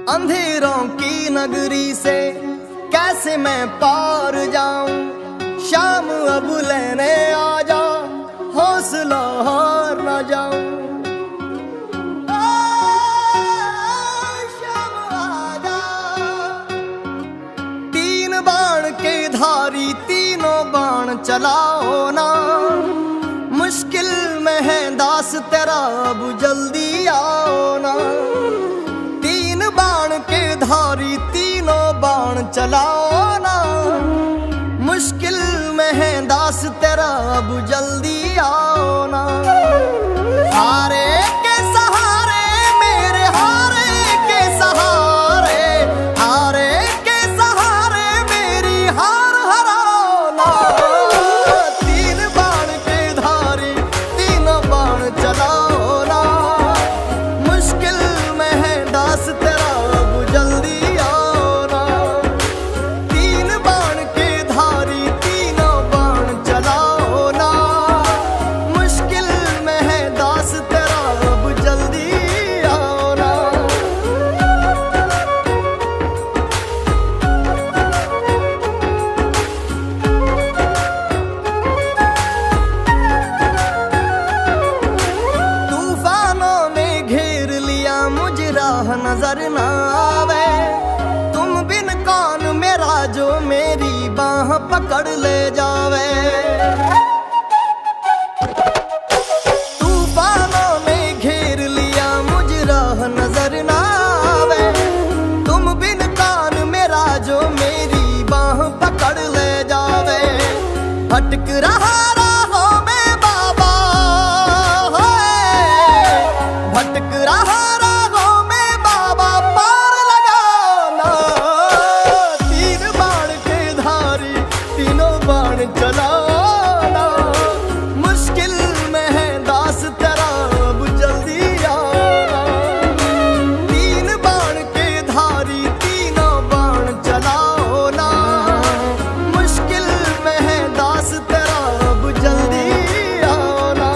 अंधेरों की नगरी से कैसे मैं पार जाऊं। शाम अब लेने आ जा, हौसला हार ना जाऊं। शाम आ जा। तीन बाण के धारी तीनों बाण चलाओ ना। मुश्किल में है दास तेरा, अब जल्दी आओ ना। तीन बाण के धारी तीनों बाण चलाओ ना। मुश्किल में है दास तेरा, अब जल्दी आओ ना। हारे के सहारे मेरे, हारे के सहारे, हारे के सहारे मेरी हार हराओ ना। तीन बाण के धारी तीनों बाण चलाओ ना। मुश्किल में है दास तेरा, अब जल्दी आओ ना। तीन बाण के धारी तीनों बाण चलाओ ना। मुश्किल में है दास तेरा, अब जल्दी आओ ना। तूफानों ने घेर लिया मुझे, राह नजर ना आवे। तुम बिन कौन मेरा, जो मेरी बाह पकड़ ले जावे। तूफानों ने घेर लिया मुझे, राह नजर ना आवे। तुम बिन कौन मेरा, जो मेरी बाह पकड़ ले जावे। भटक रहा राहों में बाबा, भटक रहा राहों में बाबा, पार लगाना। तीन बाण के धारी तीनों बाण चलाना। मुश्किल में है दास तेरा, अब जल्दी आना। तीन बाण के धारी तीनों बाण चलाओ ना। मुश्किल में है दास तेरा, अब जल्दी आओ ना।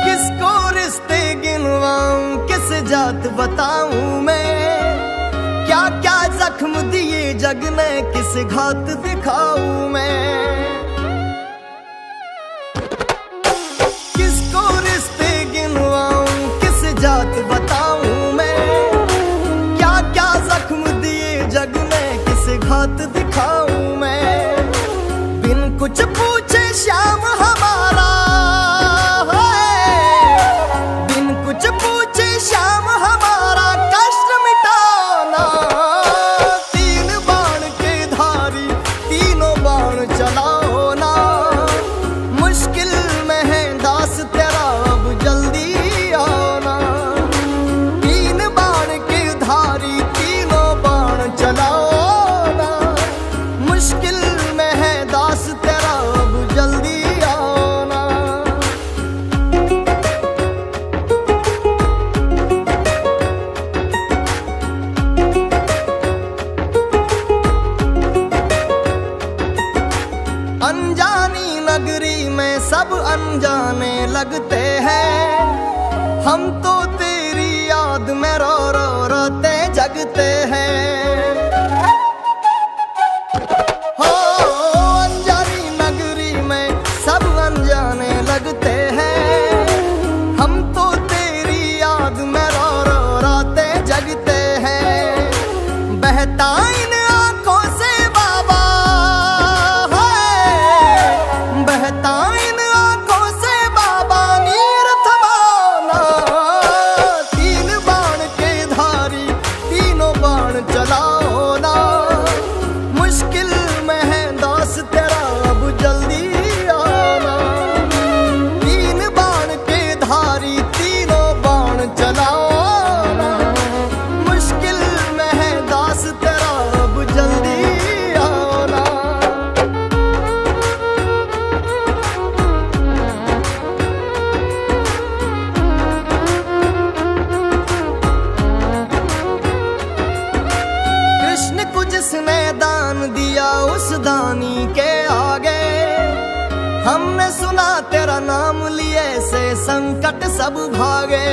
किसको रिश्ते गिनवाऊं, किस जात बताऊं मैं। क्या क्या जख्म दिए जग ने, किस घात दिखाऊं मैं। किसको रिश्ते गिनवाऊं, किस जात बताऊं मैं। क्या क्या जख्म दिए जग ने, किस घात दिखाऊं मैं। बिन कुछ पूछे श्याम हमारा है, बिन कुछ पूछे श्याम हमारा कष्ट मिटाना। तीन बाण के धारी तीनों बाण चलाओ ना। मुश्किल में है दास तेरा, अब जल्दी आओ ना। तीन बाण के धारी तीनों बाण चलाओ ना। मुश्किल में है दास तेरा, अब जल्दी आओ ना। अनजानी नगरी में सब अनजाने लगते हैं। हम तो तेरी याद में रो रो रोते जगते हैं। हो अनजानी नगरी में सब अनजाने लगते हैं। हम तो तेरी याद में रो रो रोते जगते हैं। बहता इन आंखों से बाबा है, बहता इन आंखों से बाबा, नीर थमाना। दानी के आगे। हमने सुना तेरा नाम लिए से संकट सब भागे।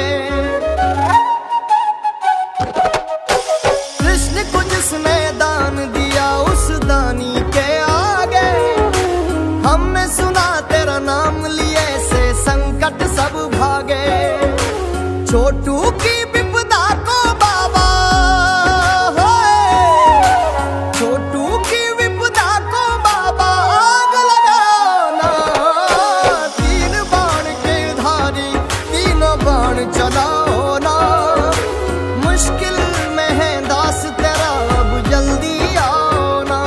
कृष्ण को जिसने दान दिया उस दानी के आगे। हमने सुना तेरा नाम लिए से संकट सब भागे। छोटू की विपदा को बाबा, छोटू की विपदा को बाबा आग लगाना। तीन बाण के धारी तीनों बाण चलाओ ना। मुश्किल में है दास तेरा अब जल्दी आओ ना।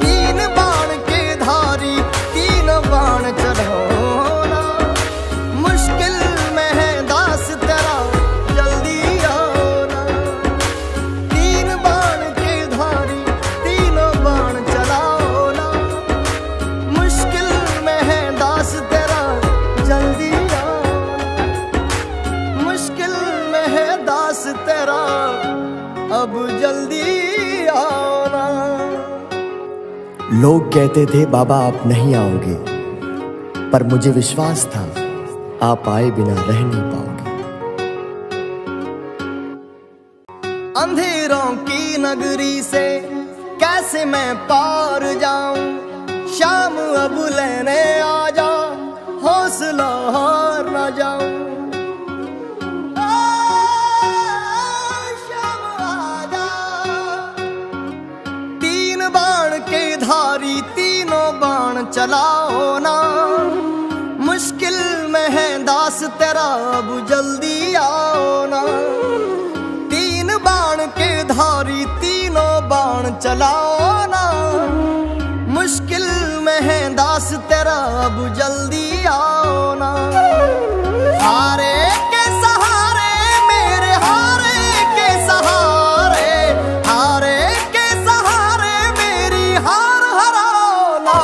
तीन बाण के धारी तीनों बाण चलाओ ना। मुश्किल में है दास तेरा जल्दी आओ ना। तीन बाण के धारी तीनों बाण चलाओ ना। मुश्किल में है दास तेरा जल्दी आओ ना। मुश्किल में है दास तेरा अब जल्दी आओ ना। लोग कहते थे बाबा आप नहीं आओगे, पर मुझे विश्वास था आप आए बिना रह नहीं पाओगे। अंधेरों की नगरी से कैसे मैं पार जाऊं। शाम अब लेने आ जा, हौसला हार न जाऊं। शाम आ जा। तीन बाण के धारी तीनों बाण चलाओ ना। मुश्किल में है दास तेरा अब जल्दी आओ ना। तीन बाण के धारी तीनों बाण चलाओ ना। मुश्किल में है दास तेरा अब जल्दी आओ ना। हारे के सहारे मेरे हारे के सहारे, हारे के सहारे मेरी हार हराओ ना।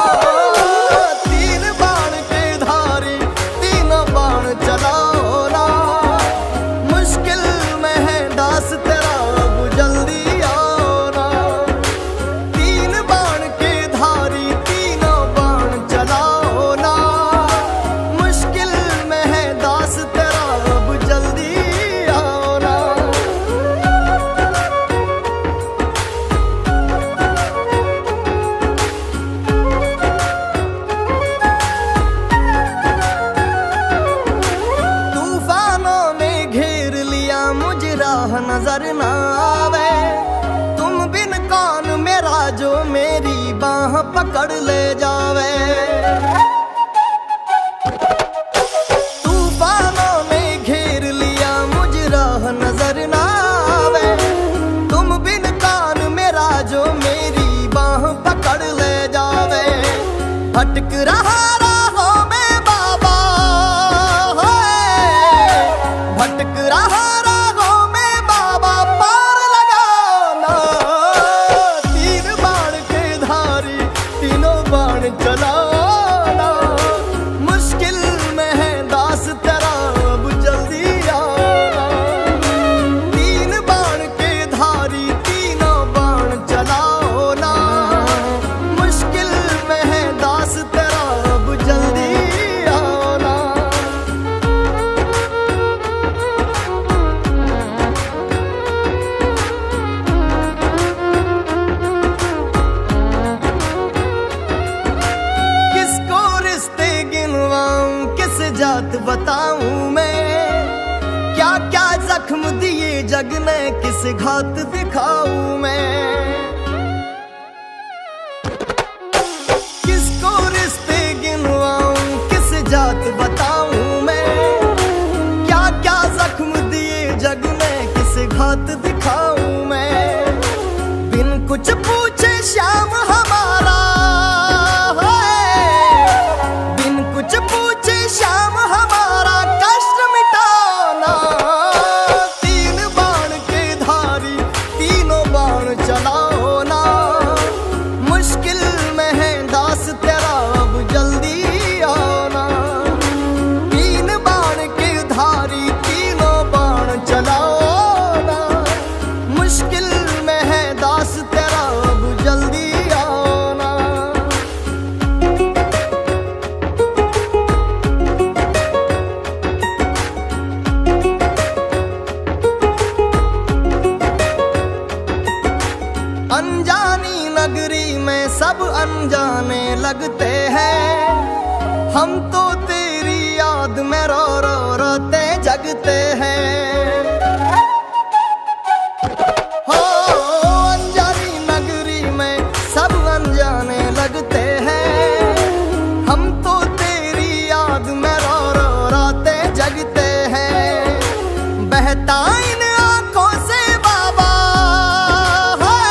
तीन बाण के धारी तीनों बाण चलाओ ना। मुश्किल में है दास तेरा अब जल्दी आओ ना। तीन बाण के धारी तीनों बाण चलाओ ना। मुश्किल में है दास तेरा अब जल्दी आओ ना। तूफानों ने घेर लिया मुझे राह नजर ना आवे। तुम बिन कौन मेरा जो मेरी बाह पकड़ ले जावे। तूफानों ने घेर लिया मुझे राह नजर ना आवे। तुम बिन कौन मेरा जो मेरी बाह पकड़ ले जावे। भटक रहा राहों में बाबा, भटक रहा राहों में बाबा पार लगाना। तीन बाण के धारी तीनों बाण चलाना। मुश्किल में है दास तेरा अब जल्दी आना। तीन बाण के धारी तीनों बाण चलाओ ना। मुश्किल में है दास तेरा अब जल्दी आओ ना। किसको रिश्ते गिनवाऊं किस जात बताऊं मैं। क्या क्या जख्म दिए जग ने किस घात दिखाऊं मैं। किसको रिश्ते गिनवाऊं किस जात बताऊं मैं। क्या क्या जख्म दिए जग ने किस घात दिखाऊं मैं। बिन कुछ पूछे श्याम हमारा, बिन कुछ पूछे श्याम हमारा कष्ट मिटाना। तीन बाण के धारी तीनों बाण चलाओ ना। मुश्किल में है दास तेरा अब जल्दी आओ ना। तीन बाण के धारी तीनों बाण चलाओ ना। मुश्किल में है दास तेरा अब जल्दी आओ। अनजानी नगरी में सब अनजाने लगते हैं, हम तो तेरी याद में रो रो रोते जगते हैं। हो अनजानी नगरी में सब अनजाने लगते हैं, हम तो तेरी याद में रो रो रोते जगते हैं। बहता इन आंखों से बाबा है,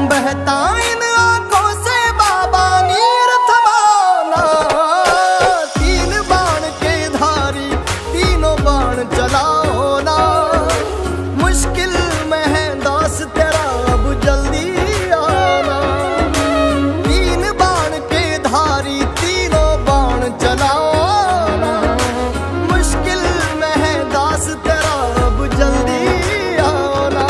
बहता इन आंखों से बाबा नीर थमाना। तीन बाण के धारी तीनों बाण चलाओ ना, मुश्किल में है दास तेरा अब जल्दी आना। तीन बाण के धारी तीनों बाण चलाओ ना, मुश्किल में है दास तेरा अब जल्दी आना।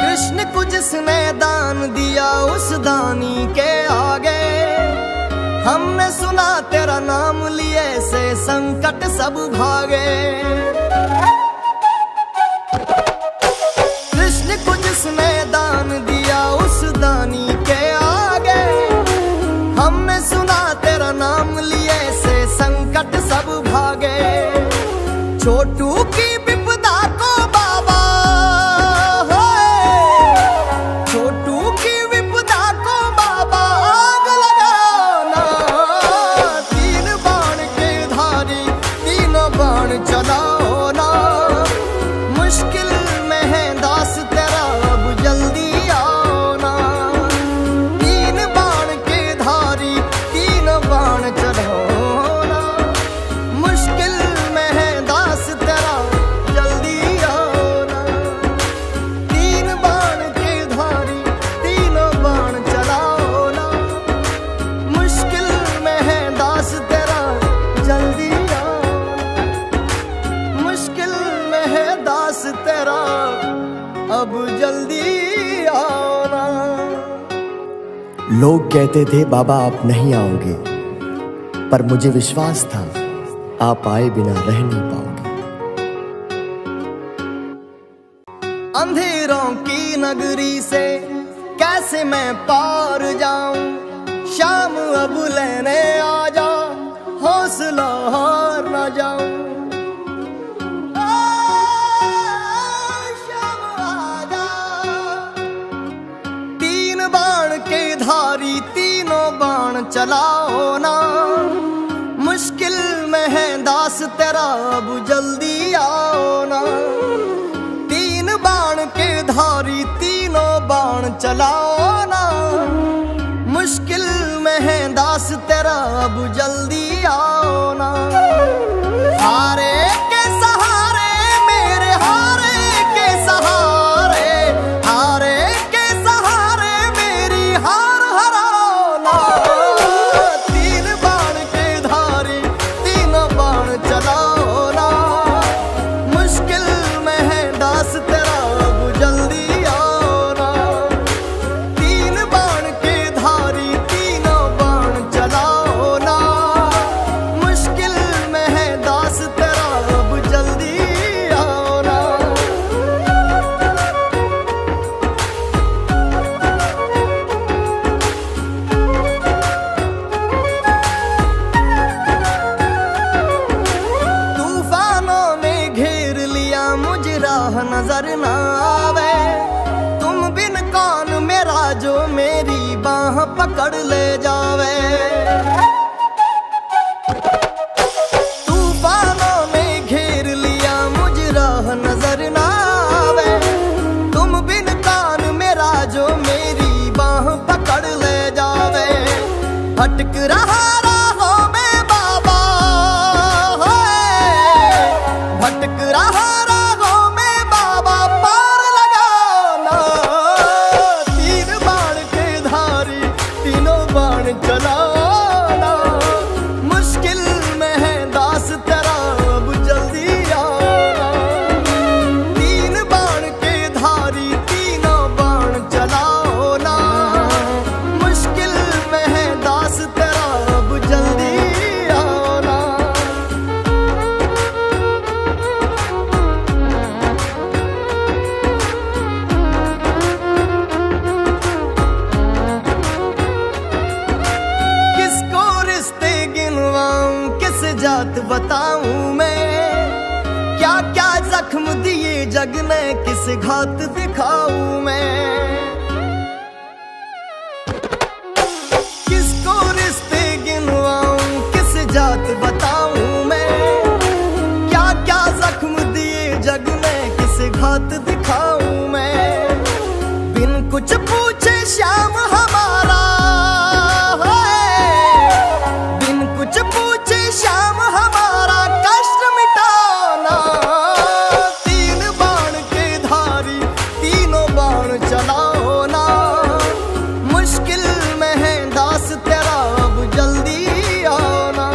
कृष्ण को जिसने दान दिया उस दानी के आगे, हमने सुना तेरा नाम लिए से संकट सब भागे। कृष्ण को जिसने दान दिया उस दानी के आगे, हमने सुना तेरा नाम लिए से संकट सब भागे। छोटू की विपदा को बाबा छोटू की विपदा को बाबा आग लगाना। तीन बाण के धारी तीनों बाण चलाओ ना, मुश्किल में है दास तेरा अब जल्दी आओ ना। तीन बाण के धारी तीनों बाण चलाओ ना, मुश्किल में है दास तेरा जल्दी आओ ना। तीन बाण के धारी तीनों बाण चलाओ ना, मुश्किल में है दास तेरा जल्दी आओ ना। मुश्किल में है दास तेरा अब जल्दी आओ ना। लोग कहते थे बाबा आप नहीं आओगे, पर मुझे विश्वास था आप आए बिना रह नहीं पाओगे। अंधेरों की नगरी से कैसे मैं पार जाऊं, शाम अब लेने आ जा, हौसला हार ना जाऊं। शाम आ जा। तीन बाण के धारी तीनों बाण चलाओ ना, मुश्किल में है दास तेरा अब जल्दी आओ ना। तीन बाण के धारी तीनों बाण चलाओ ना, मुश्किल में है दास तेरा अब जल्दी आओ ना। हारे के सहारे मेरे हारे के सहारे, हारे के सहारे मेरी हार हराओ ना। तीन बाण के धारी तीनों बाण चलाओ ना, मुश्किल में है दास तेरा अब जल्दी आओ ना। तीन बाण के धारी तीनों बाण चलाओ ना, मुश्किल में है दास तेरा अब जल्दी आओ ना। तूफानों ने घेर लिया मुझे राह नजर ना आवे, तुम बिन कौन मेरा जो मेरी बाह पकड़ ले जावे। तूफानों ने घेर लिया मुझे राह नजर ना आवे, तुम बिन कौन मेरा जो मेरी बाह पकड़ ले जावे। भटक रहा राहों में बाबा है, भटक रहा राहों में बाबा पार लगाना। तीन बाण के धारी तीनों बाण चलाना, मुश्किल में है दास तेरा अब जल्दी आना। तीन बाण के धारी तीनों बाण चलाओ ना, मुश्किल में है दास तेरा जात बताऊं मैं, क्या क्या जख्म दिए जग ने किस घात दिखाऊं मैं। किसको रिश्ते गिनवाऊं किस जात बताऊं मैं, क्या क्या जख्म दिए जग ने किस घात दिखाऊं मैं। बिन कुछ पूछे श्याम हमारा है, बिन कुछ पूछे श्याम हमारा कष्ट मिटाना। तीन बाण के धारी तीनों बाण चलाओ ना, मुश्किल में है दास तेरा अब जल्दी आना।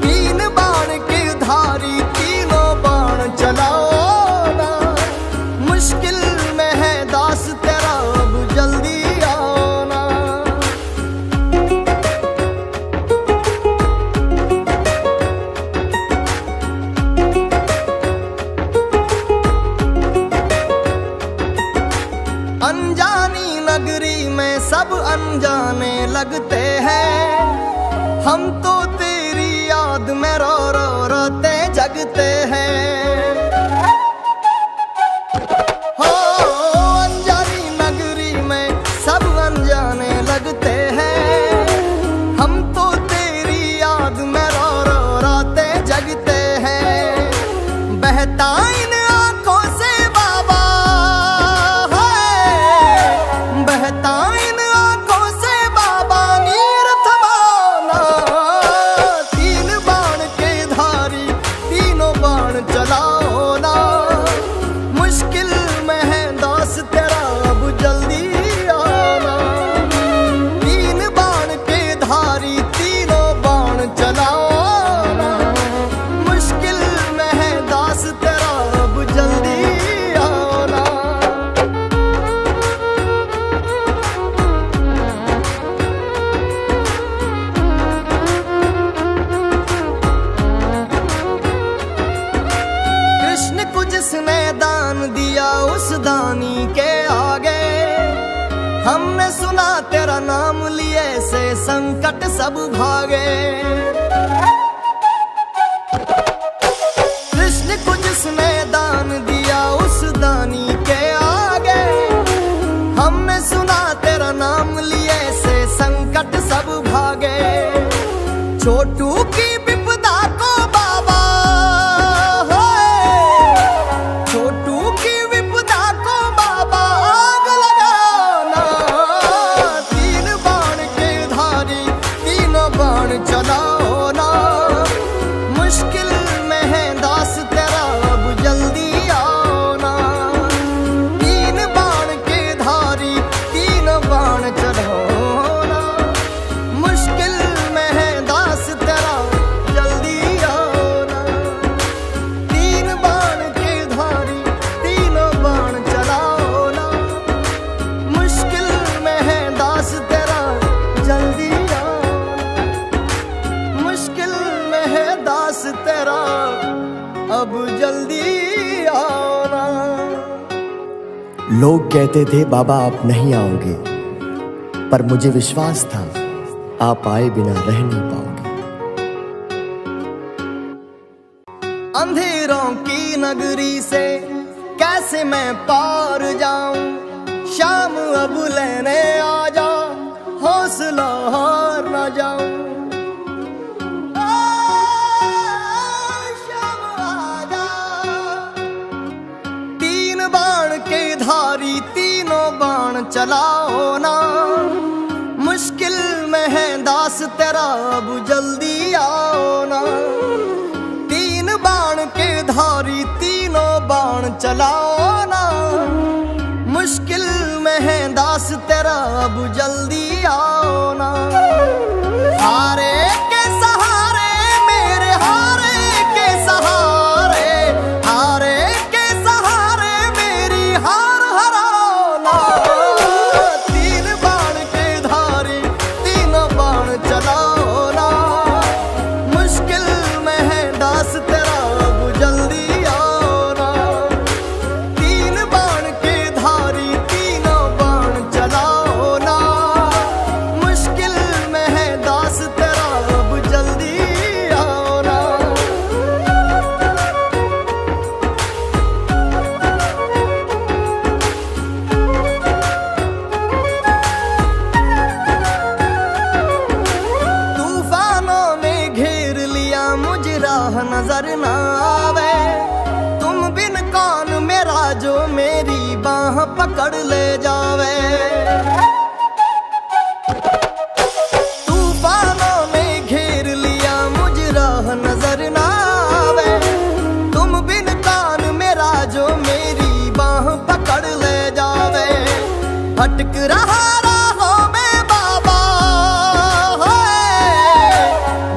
तीन बाण के धारी तीनों बाण चलाओ ना, मुश्किल में है दास तेरा अब जल्दी आना। अनजानी नगरी में सब अनजाने लगते हैं, हम तो तेरी याद में रो रो रोते जगते हैं। हो अनजानी नगरी में सब अनजाने लगते हैं, हम तो तेरी याद में रो रो रोते जगते हैं। बहता इन आंखों से बाबा है, बहता इन आंखों से बाबा नीर थमाना। तीन बाण के धारी तीनों बाण चलाओ ना, मुश्किल में है दास तेरा अब जल्दी आना। तीन बाण के धारी तीनों बाण चलाओ ना, मुश्किल में है दास तेरा अब जल्दी आना। कृष्ण को जिसने दान दिया उस दानी के आगे, हमने सुना तेरा नाम लिए से संकट सब भागे। कृष्ण को जिसने दान दिया उस दानी के आगे, हमने सुना तेरा नाम लिए से संकट सब भागे। छोटू की विपदा को बाबा है, छोटू की विपदा को बाबा आग लगाना। तीन बाण के धारी तीनों बाण चलाओ ना, मुश्किल में है दास तेरा अब जल्दी आना। तीन बाण के धारी तीनों बाण चलाओ ना, मुश्किल में है दास तेरा जल्दी आना। तीन बाण के धारी तीनों बाण चलाओ ना, मुश्किल में है दास तेरा जल्दी आना। मुश्किल में है दास तेरा अब जल्दी आना। लोग कहते थे बाबा आप नहीं आओगे, पर मुझे विश्वास था आप आए बिना रह नहीं पाओगे। अंधेरों की नगरी से कैसे मैं पार जाऊं, शाम अब लेने आ जा, हौसला हार न जाऊं। शाम आ जा। तीन बाण के धारी तीनों बाण चलाओ ना, मुश्किल में है दास तेरा अब जल्दी आओ ना। तीन बाण के धारी तीनों बाण चलाओ ना, मुश्किल में है दास तेरा अब जल्दी आओ ना। हारे के सहारे मेरे हारे के सहारे, हारे के सहारे मेरी हार हराओ ना। तीन बाण के धारी तीनों बाण चलाओ ना, मुश्किल में है दास तेरा अब जल्दी आओ ना। तीन बाण के धारी तीनों बाण चलाओ ना, मुश्किल में है दास तेरा नजर ना आवे। तुम बिन कौन मेरा जो मेरी बाह पकड़ ले जावे। तूफानों ने घेर लिया मुझ राह नजर ना आवे। तुम बिन कौन मेरा जो मेरी बाह पकड़ ले जावे। भटक रहा राहों में बाबा,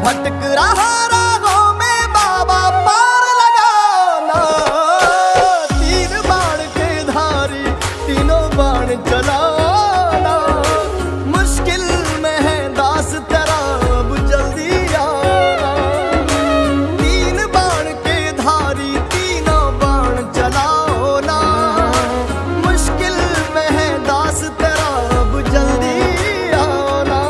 भटक रहा राहों में बाबा, पार लगाना। तीन बाण के धारी तीनों बाण चलाना। मुश्किल में है दास तेरा अब जल्दी आना। तीन बाण के धारी तीनों बाण चलाओ ना। मुश्किल में है दास तेरा अब जल्दी आना।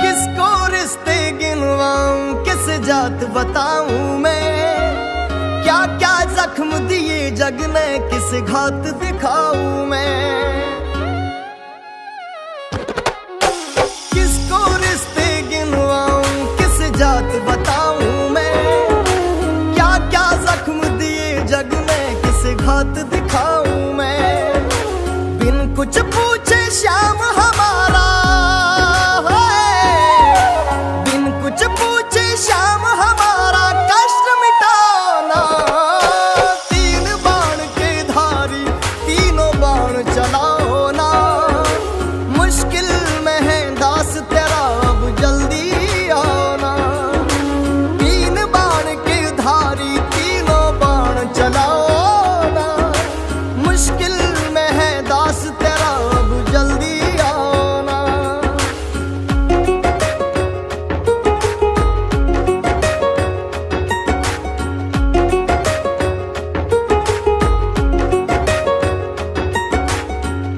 किसको रिश्ते गिनवाऊं किस जात बताऊं मैं। क्या क्या जख्म दिए जग ने किस घात दिखाऊं मैं। किसको रिश्ते गिनवाऊं किस जात बताऊं मैं। क्या क्या जख्म दिए जग ने किस घात दिखाऊं मैं। बिन कुछ पूछे श्याम हमारा, बिन कुछ पूछे श्याम हमारा कष्ट मिटाना। तीन बाण के धारी तीनों बाण चलाओ ना। मुश्किल में है दास तेरा अब जल्दी आना। तीन बाण के धारी तीनों बाण चलाओ ना। मुश्किल में है दास तेरा अब जल्दी आना।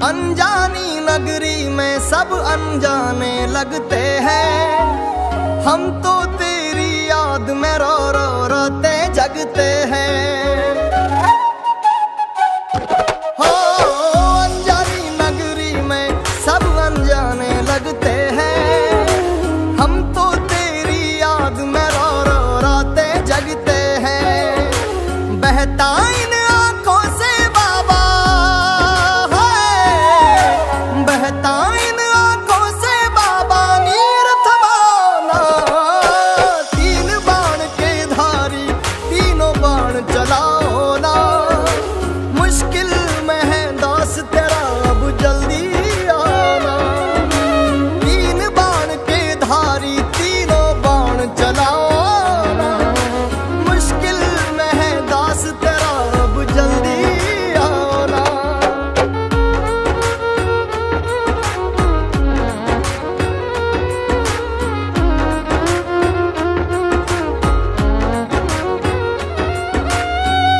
अनजानी नगरी में सब अनजाने लगते हैं। हम तो तेरी याद में रो रो रोते जगते हैं। हो अनजानी नगरी में सब अनजाने लगते हैं। हम तो तेरी याद में रो रो रोते जगते हैं। बहता इन आंखों से बाबा, बहता इन आंखों से बाबा नीर थमाना। तीन बाण के धारी तीनों बाण चलाओ ना। मुश्किल में है दास तेरा अब जल्दी आना। तीन बाण के धारी तीनों बाण चलाओ ना। मुश्किल में है दास तेरा अब जल्दी आना।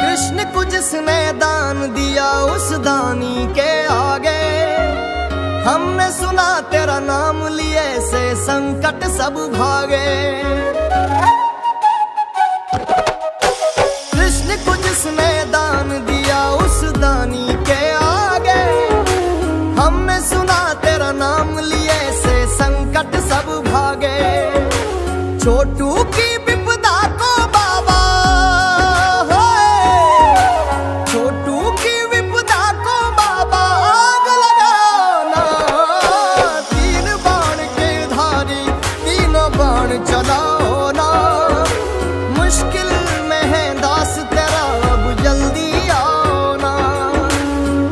कृष्ण को जिसने दान दिया उस दानी के आगे। हमने सुना तेरा नाम लिए से संकट सब भागे। कृष्ण को जिसने दान दिया उस दानी के आगे। हमने सुना तेरा नाम लिए से संकट सब भागे। छोटू की विपदा को बाबा, छोटू की विपदा को बाबा आग लगाना। तीन बाण के धारी तीनों बाण चलाओ ना। मुश्किल में है दास तेरा अब जल्दी आना।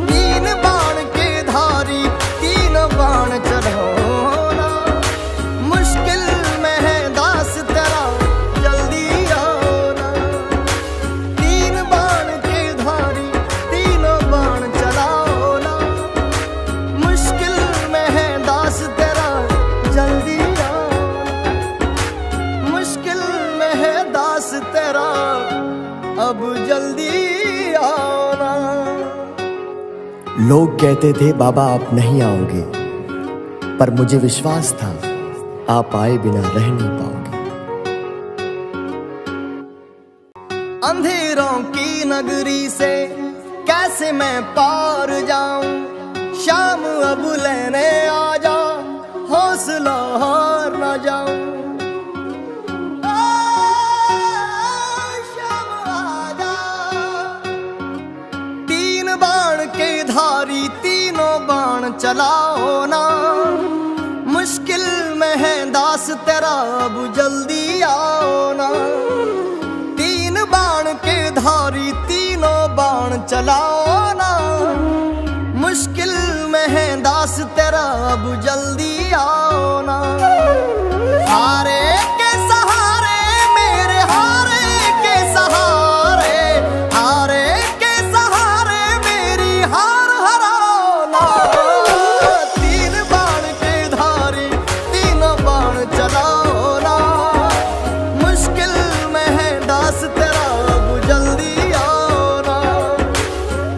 तीन बाण के धारी तीनों बाण चलाओ ना। मुश्किल में है दास तेरा जल्दी आना। तीन बाण के धारी तीनों बाण चलाओ ना। मुश्किल में है दास तेरा जल्दी आना। मुश्किल में है दास तेरा अब जल्दी आना। लोग कहते थे बाबा आप नहीं आओगे, पर मुझे विश्वास था आप आए बिना रह नहीं पाओगे। अंधेरों की नगरी से कैसे मैं पार जाऊं, शाम अब लेने आ जा, हौसला हार न जाऊं। शाम आजा, तीन बाण के धारी तीनों बाण चलाओ ना, मुश्किल में है दास तेरा अब जल्दी आओ ना। तीन बाण के धारी तीनों बाण चलाओ ना, मुश्किल में है दास तेरा अब जल्दी आओ ना। हारे के सहारे मेरे हारे के सहारे, हारे के सहारे मेरी हार हराओ ना। तीन बाण के धारी तीनों बाण चलाओ ना, मुश्किल में है दास तेरा अब जल्दी आओ ना।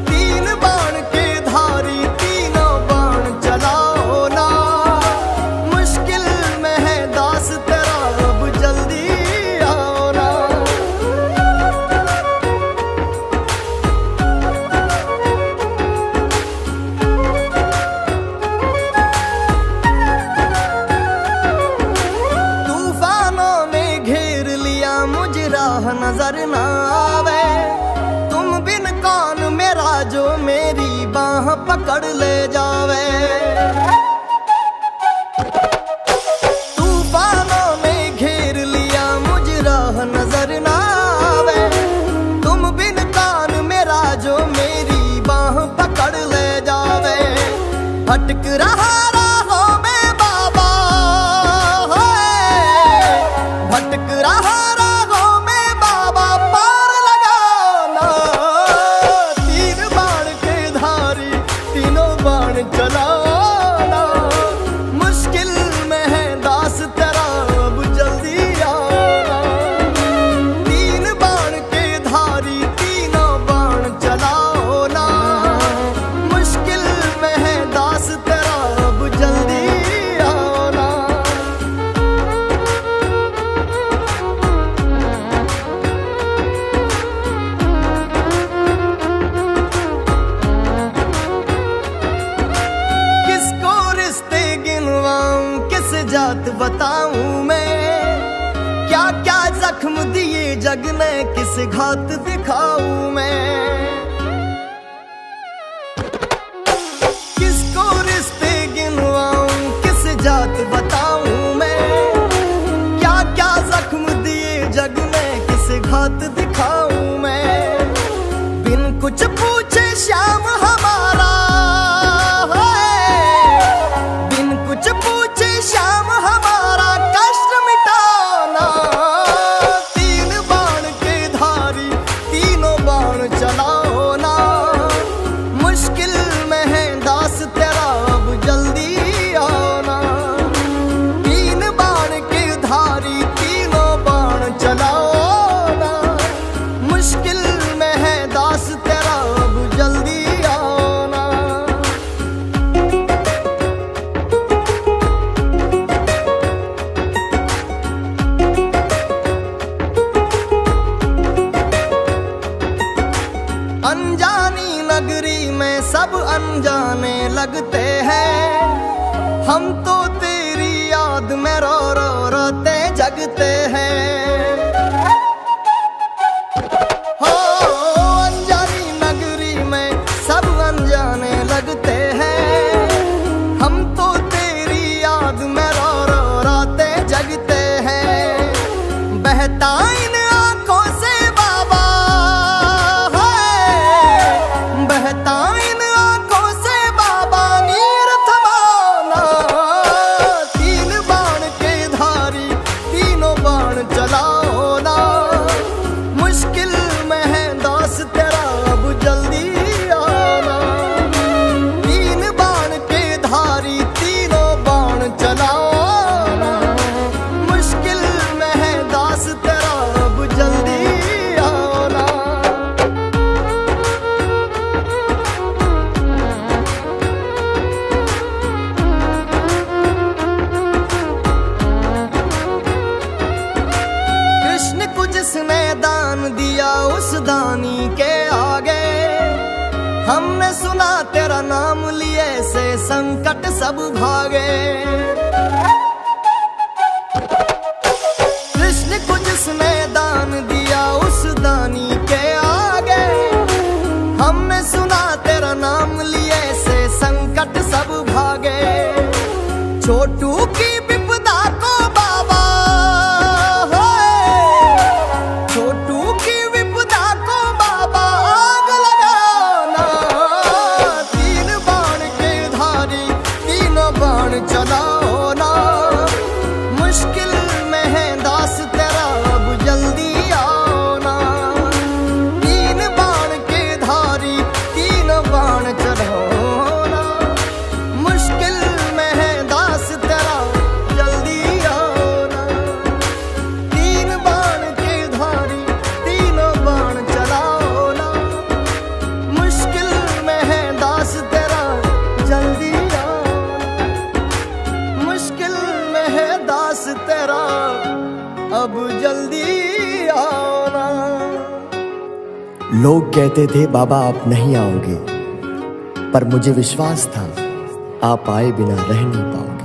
तीन बाण के धारी तीनों बाण चलाओ ना, मुश्किल में है दास तेरा अब जल्दी आओ ना। तूफानों ने घेर लिया मुझे राह नजर ना आवे, तुम बिन कौन मेरा जो मेरी बाह पकड़ ले जावे। तूफानों ने घेर लिया मुझे राह नजर ना आवे, तुम बिन कौन मेरा जो मेरी बाह पकड़ ले जावे। भटक रहा राहों में बाबा, भटक रहा राहों में बाबा, पार लगाओ ना। तीन बाण के धारी तीनों बाण चलाओ ना, मुश्किल में है दास तेरा अब जल्दी आओ ना। तीन बाण के धारी तीनों बाण चलाओ ना, मुश्किल में है दास तेरा अब जल्दी आओ ना। किसको रिश्ते गिनवाऊं, किस जात बताऊं मैं, क्या क्या जख्म दिए जग ने, किस घात दिखाऊं मैं। किसको रिश्ते गिनवाऊं, किस जात बताऊं मैं, क्या क्या जख्म दिए जग ने, किस घात दिखाऊं मैं। बिन कुछ पूछे श्याम हमारा है, बिन कुछ पूछे श्याम हमारा कष्ट मिटाओ ना। तीन बाण के धारी तीनों बाण चलाओ ना, मुश्किल में है दास तेरा अब जल्दी आओ ना। तीन बाण के धारी तीनों बाण चलाओ ना, मुश्किल में है दास तेरा अब जल्दी आओ ना। अनजानी नगरी में सब अनजाने लगते हैं, हम तो तेरी याद में रो रो रोते जगते हैं। हो अनजानी नगरी में सब अनजाने लगते हैं, हम तो तेरी याद में रो रो रोते जगते हैं। बहता इन आंखों से बाबा है, बहता इन आंखों से बाबा, नीर थमाओ ना। तीन बाण के धारी तीनों बाण चलाओ ना, मुश्किल में है दास तेरा अब जल्दी आओ ना। तीन बाण के धारी तीनों बाण चलाओ ना, मुश्किल में है दास तेरा अब जल्दी आओ ना। कृष्ण को जिसने दान दिया उस दानी के आगे, हमने सुना तेरा नाम लिए से संकट सब भागे। कृष्ण को जिसने दान दिया उस दानी के आगे, हमने सुना तेरा नाम लिए से संकट सब भागे। छोटू की विपदा को बाबा, छोटू की विपदा को बाबा आग लगाना। तीन बाण के धारी तीनों बाण चलाओ ना। मुश्किल में है दास तेरा अब जल्दी आओ ना। तीन बाण के धारी तीनों बाण चलाओ ना। मुश्किल में है दास तेरा जल्दी आओ ना। तीन बाण के धारी तीनों बाण चलाओ ना। मुश्किल में है दास तेरा जल्दी आओ ना। मुश्किल में है दास तेरा अब जल्दी आओ ना। लोग कहते थे बाबा आप नहीं आओगे, पर मुझे विश्वास था आप आए बिना रह नहीं पाओगे।